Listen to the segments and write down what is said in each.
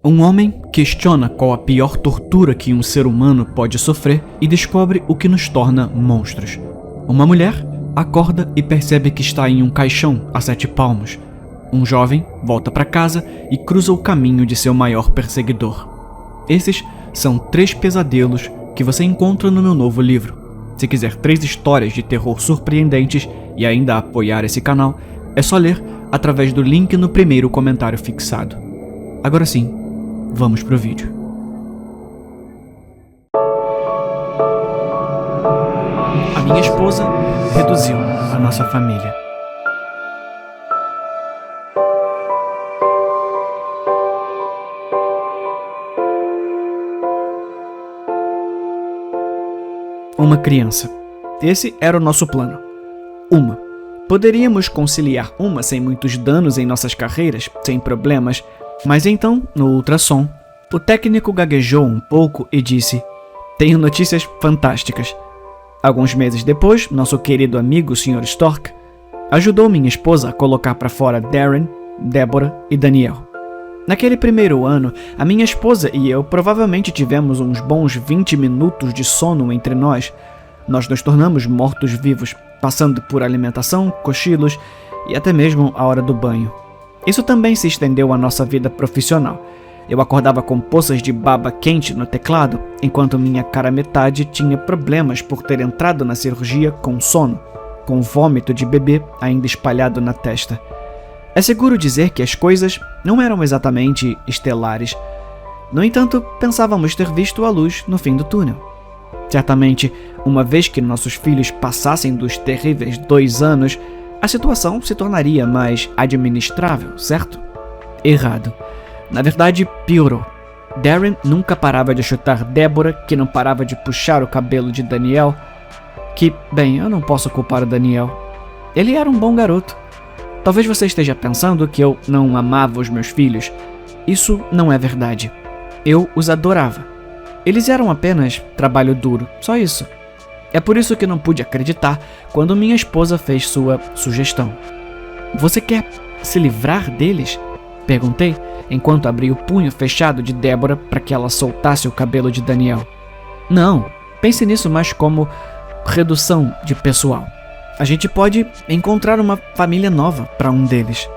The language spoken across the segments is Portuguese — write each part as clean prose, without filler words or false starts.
Um homem questiona qual a pior tortura que um ser humano pode sofrer e descobre o que nos torna monstros. Uma mulher acorda e percebe que está em um caixão a 7 palmos. Um jovem volta para casa e cruza o caminho de seu maior perseguidor. Esses são 3 pesadelos que você encontra no meu novo livro. Se quiser 3 histórias de terror surpreendentes e ainda apoiar esse canal, é só ler através do link no primeiro comentário fixado. Agora sim, vamos pro vídeo. A minha esposa reduziu a nossa família. Uma criança. Esse era o nosso plano. Poderíamos conciliar uma sem muitos danos em nossas carreiras, sem problemas, mas então, no ultrassom, o técnico gaguejou um pouco e disse: "Tenho notícias fantásticas." Alguns meses depois, nosso querido amigo Sr. Stork ajudou minha esposa a colocar para fora Darren, Deborah e Daniel. Naquele primeiro ano, a minha esposa e eu provavelmente tivemos uns bons 20 minutos de sono entre nós. Nós nos tornamos mortos-vivos, passando por alimentação, cochilos e até mesmo a hora do banho. Isso também se estendeu à nossa vida profissional. Eu acordava com poças de baba quente no teclado, enquanto minha cara metade tinha problemas por ter entrado na cirurgia com sono, com vômito de bebê ainda espalhado na testa. É seguro dizer que as coisas não eram exatamente estelares. No entanto, pensávamos ter visto a luz no fim do túnel. Certamente, uma vez que nossos filhos passassem dos terríveis 2 anos, a situação se tornaria mais administrável, certo? Errado. Na verdade, piorou. Darren nunca parava de chutar Deborah, que não parava de puxar o cabelo de Daniel, eu não posso culpar o Daniel. Ele era um bom garoto. Talvez você esteja pensando que eu não amava os meus filhos. Isso não é verdade. Eu os adorava. Eles eram apenas trabalho duro, só isso. É por isso que não pude acreditar quando minha esposa fez sua sugestão. "Você quer se livrar deles?" perguntei, enquanto abri o punho fechado de Deborah para que ela soltasse o cabelo de Daniel. "Não, pense nisso mais como redução de pessoal. A gente pode encontrar uma família nova para um deles."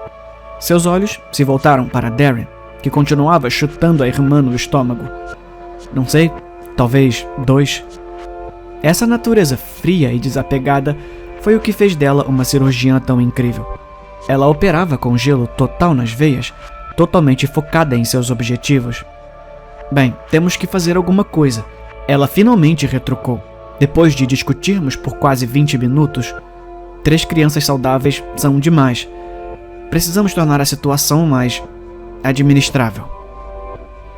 Seus olhos se voltaram para Darren, que continuava chutando a irmã no estômago. "Não sei, talvez 2. Essa natureza fria e desapegada foi o que fez dela uma cirurgiã tão incrível. Ela operava com gelo total nas veias, totalmente focada em seus objetivos. Temos que fazer alguma coisa." Ela finalmente retrucou, depois de discutirmos por quase 20 minutos. 3 crianças saudáveis são demais. Precisamos tornar a situação mais administrável.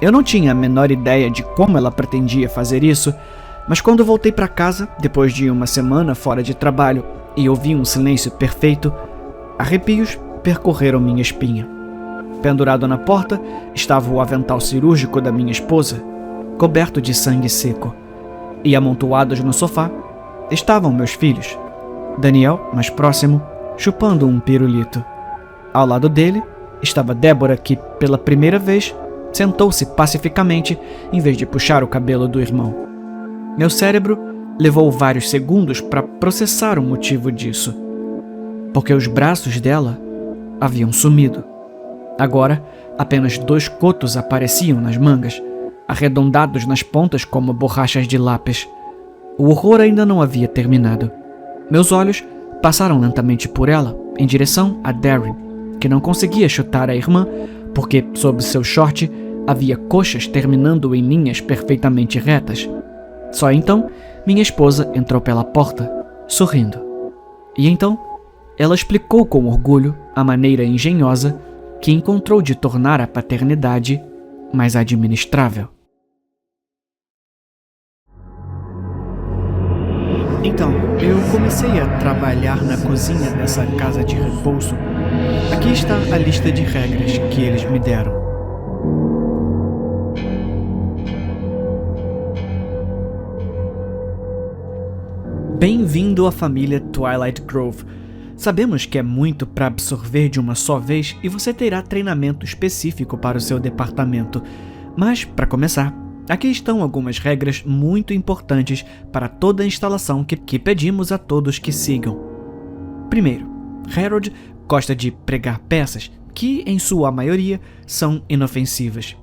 Eu não tinha a menor ideia de como ela pretendia fazer isso, mas quando voltei para casa, depois de uma semana fora de trabalho, e ouvi um silêncio perfeito, arrepios percorreram minha espinha. Pendurado na porta estava o avental cirúrgico da minha esposa, coberto de sangue seco. E amontoados no sofá estavam meus filhos. Daniel, mais próximo, chupando um pirulito. Ao lado dele estava Deborah, que, pela primeira vez, sentou-se pacificamente em vez de puxar o cabelo do irmão. Meu cérebro levou vários segundos para processar o motivo disso, porque os braços dela haviam sumido. Agora, apenas 2 cotos apareciam nas mangas, arredondados nas pontas como borrachas de lápis. O horror ainda não havia terminado. Meus olhos passaram lentamente por ela, em direção a Darren, que não conseguia chutar a irmã, porque, sob seu short, havia coxas terminando em linhas perfeitamente retas. Só então, minha esposa entrou pela porta, sorrindo. E então, ela explicou com orgulho a maneira engenhosa que encontrou de tornar a paternidade mais administrável. Então, eu comecei a trabalhar na cozinha dessa casa de repouso. Aqui está a lista de regras que eles me deram. Bem-vindo à família Twilight Grove. Sabemos que é muito para absorver de uma só vez e você terá treinamento específico para o seu departamento. Mas, para começar, aqui estão algumas regras muito importantes para toda a instalação que pedimos a todos que sigam. Primeiro, Harold gosta de pregar peças que, em sua maioria, são inofensivas.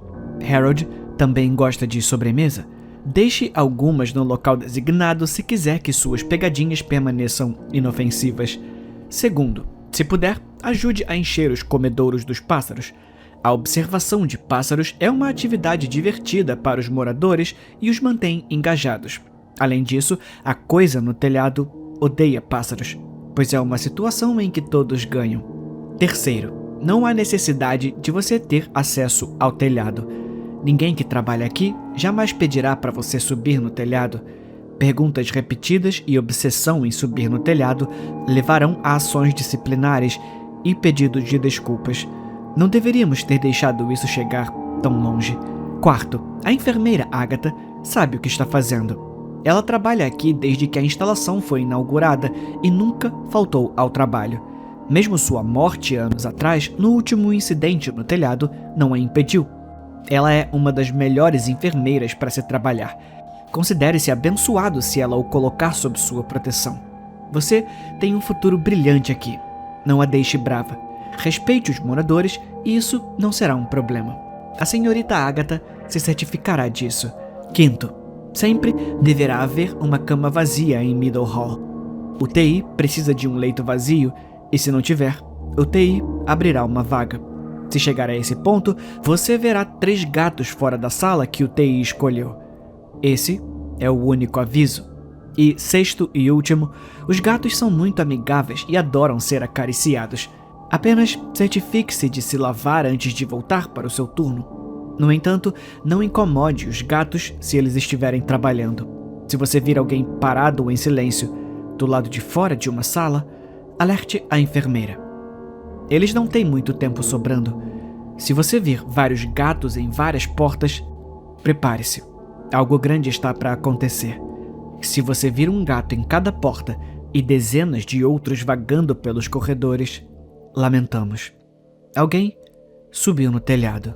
Harold também gosta de sobremesa. Deixe algumas no local designado se quiser que suas pegadinhas permaneçam inofensivas. Segundo, se puder, ajude a encher os comedouros dos pássaros. A observação de pássaros é uma atividade divertida para os moradores e os mantém engajados. Além disso, a coisa no telhado odeia pássaros, pois é uma situação em que todos ganham. Terceiro, não há necessidade de você ter acesso ao telhado. Ninguém que trabalha aqui jamais pedirá para você subir no telhado. Perguntas repetidas e obsessão em subir no telhado levarão a ações disciplinares e pedidos de desculpas. Não deveríamos ter deixado isso chegar tão longe. Quarto, a enfermeira Agatha sabe o que está fazendo. Ela trabalha aqui desde que a instalação foi inaugurada e nunca faltou ao trabalho. Mesmo sua morte anos atrás, no último incidente no telhado, não a impediu. Ela é uma das melhores enfermeiras para se trabalhar. Considere-se abençoado se ela o colocar sob sua proteção. Você tem um futuro brilhante aqui. Não a deixe brava. Respeite os moradores e isso não será um problema. A senhorita Agatha se certificará disso. Quinto, sempre deverá haver uma cama vazia em Middle Hall. O TI precisa de um leito vazio e, se não tiver, o TI abrirá uma vaga. Se chegar a esse ponto, você verá 3 gatos fora da sala que o TI escolheu. Esse é o único aviso. E sexto e último, os gatos são muito amigáveis e adoram ser acariciados. Apenas certifique-se de se lavar antes de voltar para o seu turno. No entanto, não incomode os gatos se eles estiverem trabalhando. Se você vir alguém parado ou em silêncio do lado de fora de uma sala, alerte a enfermeira. Eles não têm muito tempo sobrando. Se você vir vários gatos em várias portas, prepare-se. Algo grande está para acontecer. Se você vir um gato em cada porta e dezenas de outros vagando pelos corredores, lamentamos. Alguém subiu no telhado.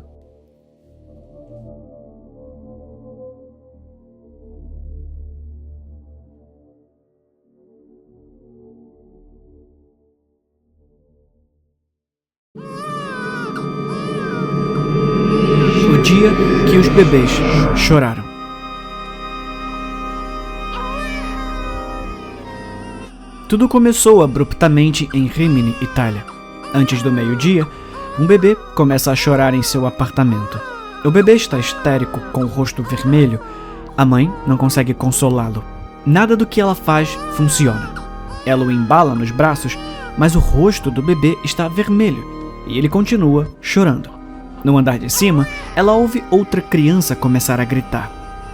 O dia que os bebês choraram. Tudo começou abruptamente em Rimini, Itália. Antes do meio-dia, um bebê começa a chorar em seu apartamento. O bebê está histérico, com o rosto vermelho. A mãe não consegue consolá-lo. Nada do que ela faz funciona. Ela o embala nos braços, mas o rosto do bebê está vermelho e ele continua chorando. No andar de cima, ela ouve outra criança começar a gritar.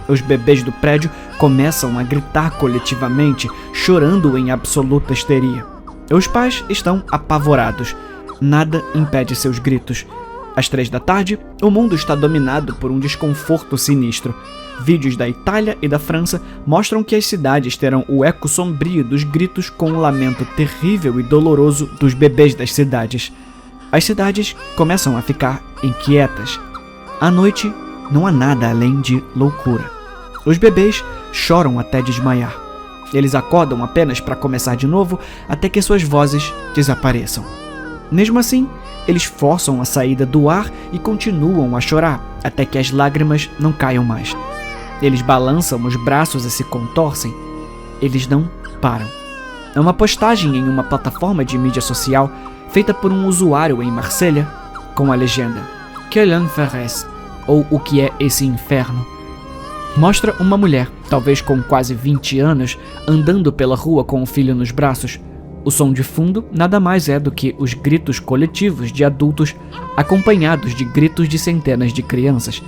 Os bebês do prédio começam a gritar coletivamente, chorando em absoluta histeria. Os pais estão apavorados. Nada impede seus gritos. Às 3 da tarde, o mundo está dominado por um desconforto sinistro. Vídeos da Itália e da França mostram que as cidades terão o eco sombrio dos gritos com o lamento terrível e doloroso dos bebês das cidades. As cidades começam a ficar inquietas. À noite, não há nada além de loucura. Os bebês choram até desmaiar. Eles acordam apenas para começar de novo até que suas vozes desapareçam. Mesmo assim, eles forçam a saída do ar e continuam a chorar até que as lágrimas não caiam mais. Eles balançam os braços e se contorcem. Eles não param. É uma postagem em uma plataforma de mídia social feita por um usuário em Marselha com a legenda "Que l'enfer, ou O que é esse inferno?". Mostra uma mulher, talvez com quase 20 anos, andando pela rua com o filho nos braços. O som de fundo nada mais é do que os gritos coletivos de adultos acompanhados de gritos de centenas de crianças.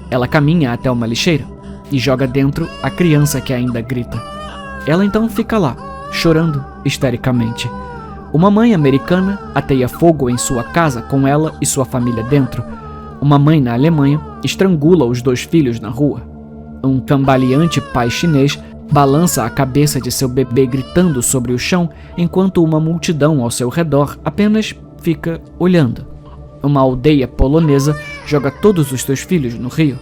Ela caminha até uma lixeira e joga dentro a criança que ainda grita. Ela então fica lá, chorando histericamente. Uma mãe americana ateia fogo em sua casa com ela e sua família dentro. Uma mãe na Alemanha estrangula os 2 filhos na rua. Um cambaleante pai chinês balança a cabeça de seu bebê gritando sobre o chão, enquanto uma multidão ao seu redor apenas fica olhando. Uma aldeia polonesa joga todos os seus filhos no rio.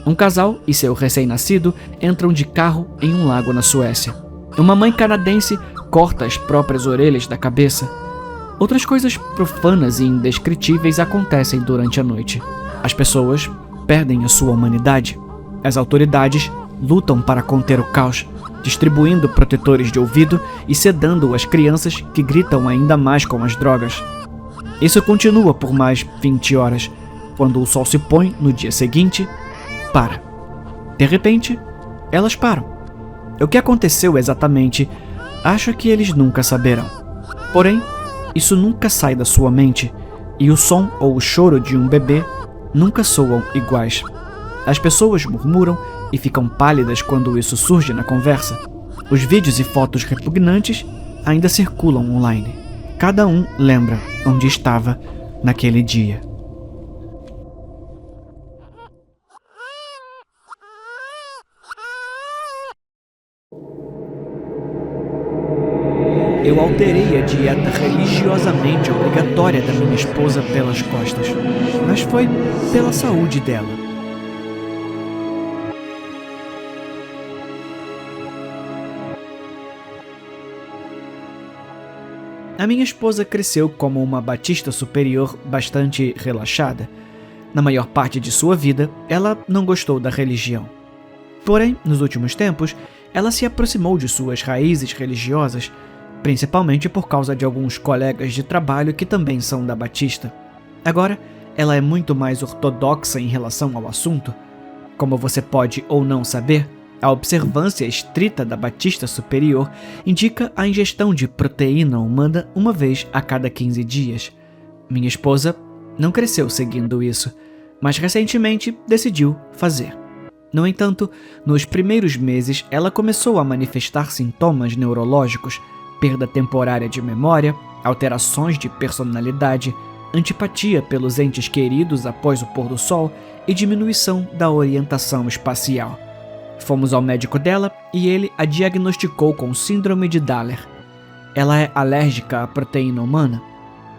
Um casal e seu recém-nascido entram de carro em um lago na Suécia. Uma mãe canadense corta as próprias orelhas da cabeça. Outras coisas profanas e indescritíveis acontecem durante a noite. As pessoas perdem a sua humanidade. As autoridades lutam para conter o caos, distribuindo protetores de ouvido e sedando as crianças que gritam ainda mais com as drogas. Isso continua por mais 20 horas. Quando o sol se põe no dia seguinte, para. De repente, elas param. O que aconteceu exatamente, acho que eles nunca saberão. Porém, isso nunca sai da sua mente, e o som ou o choro de um bebê nunca soam iguais. As pessoas murmuram e ficam pálidas quando isso surge na conversa. Os vídeos e fotos repugnantes ainda circulam online. Cada um lembra onde estava naquele dia. Eu alterei a dieta religiosamente obrigatória da minha esposa pelas costas, mas foi pela saúde dela. A minha esposa cresceu como uma batista superior bastante relaxada. Na maior parte de sua vida, ela não gostou da religião. Porém, nos últimos tempos, ela se aproximou de suas raízes religiosas, principalmente por causa de alguns colegas de trabalho que também são da Batista. Agora, ela é muito mais ortodoxa em relação ao assunto. Como você pode ou não saber, a observância estrita da Batista Superior indica a ingestão de proteína humana uma vez a cada 15 dias. Minha esposa não cresceu seguindo isso, mas recentemente decidiu fazer. No entanto, nos primeiros meses ela começou a manifestar sintomas neurológicos, perda temporária de memória, alterações de personalidade, antipatia pelos entes queridos após o pôr do sol e diminuição da orientação espacial. Fomos ao médico dela e ele a diagnosticou com síndrome de Daller. Ela é alérgica à proteína humana.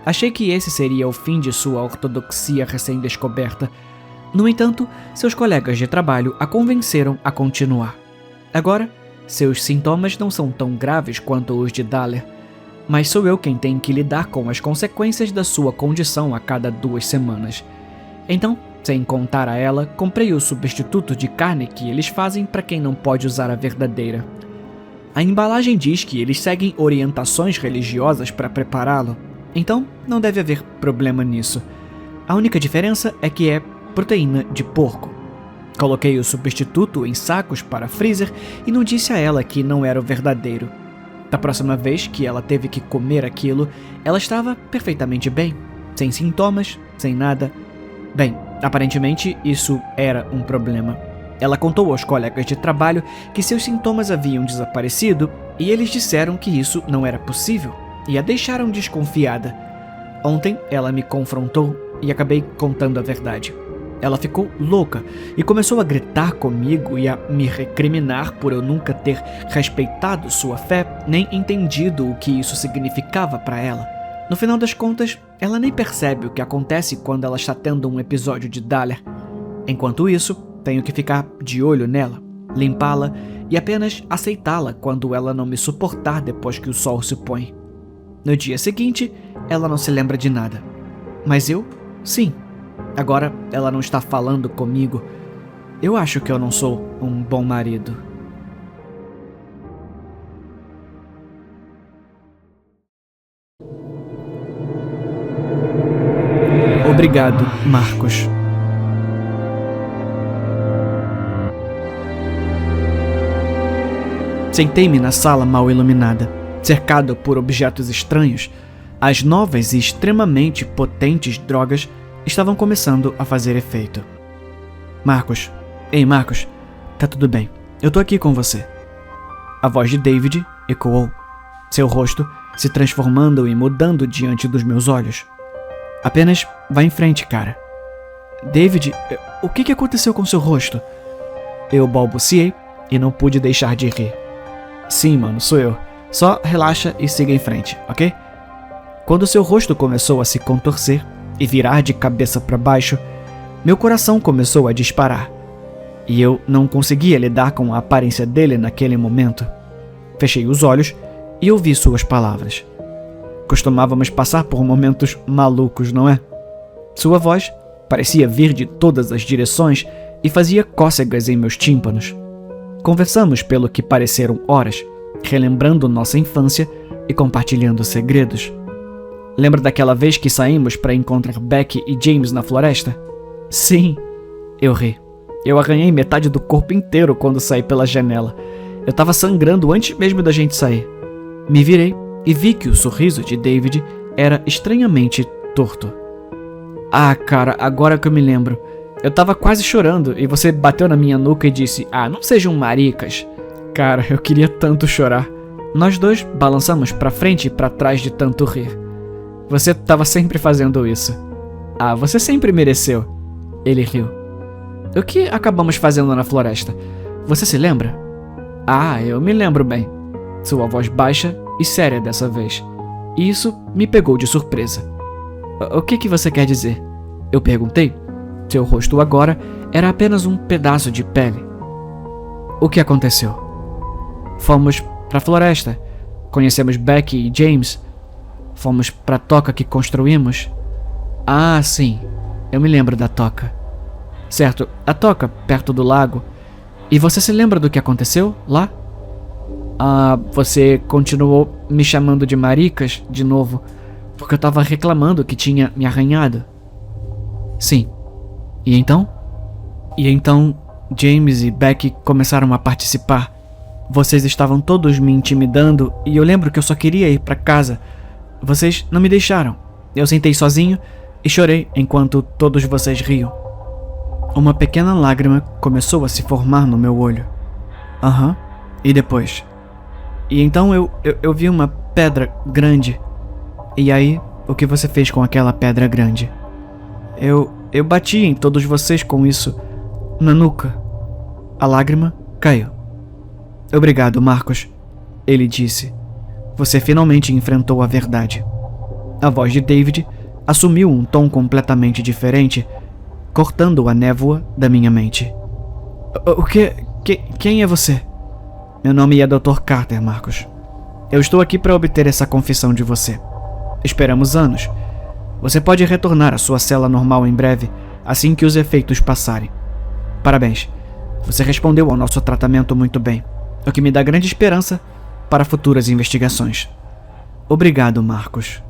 Achei que esse seria o fim de sua ortodoxia recém-descoberta. No entanto, seus colegas de trabalho a convenceram a continuar. Agora, seus sintomas não são tão graves quanto os de Daller, mas sou eu quem tem que lidar com as consequências da sua condição a cada 2 semanas. Então, sem contar a ela, comprei o substituto de carne que eles fazem para quem não pode usar a verdadeira. A embalagem diz que eles seguem orientações religiosas para prepará-lo, então não deve haver problema nisso. A única diferença é que é proteína de porco. Coloquei o substituto em sacos para freezer e não disse a ela que não era o verdadeiro. Da próxima vez que ela teve que comer aquilo, ela estava perfeitamente bem, sem sintomas, sem nada. Bem, aparentemente isso era um problema. Ela contou aos colegas de trabalho que seus sintomas haviam desaparecido e eles disseram que isso não era possível e a deixaram desconfiada. Ontem ela me confrontou e acabei contando a verdade. Ela ficou louca e começou a gritar comigo e a me recriminar por eu nunca ter respeitado sua fé nem entendido o que isso significava para ela. No final das contas, ela nem percebe o que acontece quando ela está tendo um episódio de Daller. Enquanto isso, tenho que ficar de olho nela, limpá-la e apenas aceitá-la quando ela não me suportar depois que o sol se põe. No dia seguinte, ela não se lembra de nada. Mas eu, sim. Agora ela não está falando comigo. Eu acho que eu não sou um bom marido. Obrigado, Marcos. Sentei-me na sala mal iluminada, cercado por objetos estranhos. As novas e extremamente potentes drogas estavam começando a fazer efeito. Marcos. Ei, Marcos. Tá tudo bem. Eu tô aqui com você. A voz de David ecoou, seu rosto se transformando e mudando diante dos meus olhos. Apenas vá em frente, cara. David, o que aconteceu com seu rosto? Eu balbuciei e não pude deixar de rir. Sim, mano, sou eu. Só relaxa e siga em frente, ok? Quando seu rosto começou a se contorcer e virar de cabeça para baixo, meu coração começou a disparar. E eu não conseguia lidar com a aparência dele naquele momento. Fechei os olhos e ouvi suas palavras. Costumávamos passar por momentos malucos, não é? Sua voz parecia vir de todas as direções e fazia cócegas em meus tímpanos. Conversamos pelo que pareceram horas, relembrando nossa infância e compartilhando segredos. Lembra daquela vez que saímos para encontrar Becky e James na floresta? Sim, eu ri. Eu arranhei metade do corpo inteiro quando saí pela janela. Eu estava sangrando antes mesmo da gente sair. Me virei e vi que o sorriso de David era estranhamente torto. Ah, cara, agora que eu me lembro. Eu tava quase chorando e você bateu na minha nuca e disse: "Ah, não sejam maricas." Cara, eu queria tanto chorar. Nós dois balançamos pra frente e pra trás de tanto rir. Você tava sempre fazendo isso. Ah, você sempre mereceu. Ele riu. O que acabamos fazendo na floresta? Você se lembra? Ah, eu me lembro bem. Sua voz baixa e séria dessa vez. E isso me pegou de surpresa. O que você quer dizer? Eu perguntei. Seu rosto agora era apenas um pedaço de pele. O que aconteceu? Fomos pra floresta. Conhecemos Becky e James. Fomos pra toca que construímos. Ah, sim. Eu me lembro da toca. Certo, a toca perto do lago. E você se lembra do que aconteceu lá? Ah, você continuou me chamando de maricas de novo, porque eu tava reclamando que tinha me arranhado. Sim. E então? E então, James e Becky começaram a participar. Vocês estavam todos me intimidando e eu lembro que eu só queria ir pra casa. Vocês não me deixaram. Eu sentei sozinho e chorei enquanto todos vocês riam. Uma pequena lágrima começou a se formar no meu olho. Aham. E depois? E então eu vi uma pedra grande. E aí, o que você fez com aquela pedra grande? Eu bati em todos vocês com isso, na nuca. A lágrima caiu. Obrigado, Marcos, ele disse. Você finalmente enfrentou a verdade. A voz de David assumiu um tom completamente diferente, cortando a névoa da minha mente. O que? Quem é você? Meu nome é Dr. Carter, Marcos. Eu estou aqui para obter essa confissão de você. Esperamos anos. Você pode retornar à sua cela normal em breve, assim que os efeitos passarem. Parabéns. Você respondeu ao nosso tratamento muito bem, o que me dá grande esperança para futuras investigações. Obrigado, Marcos.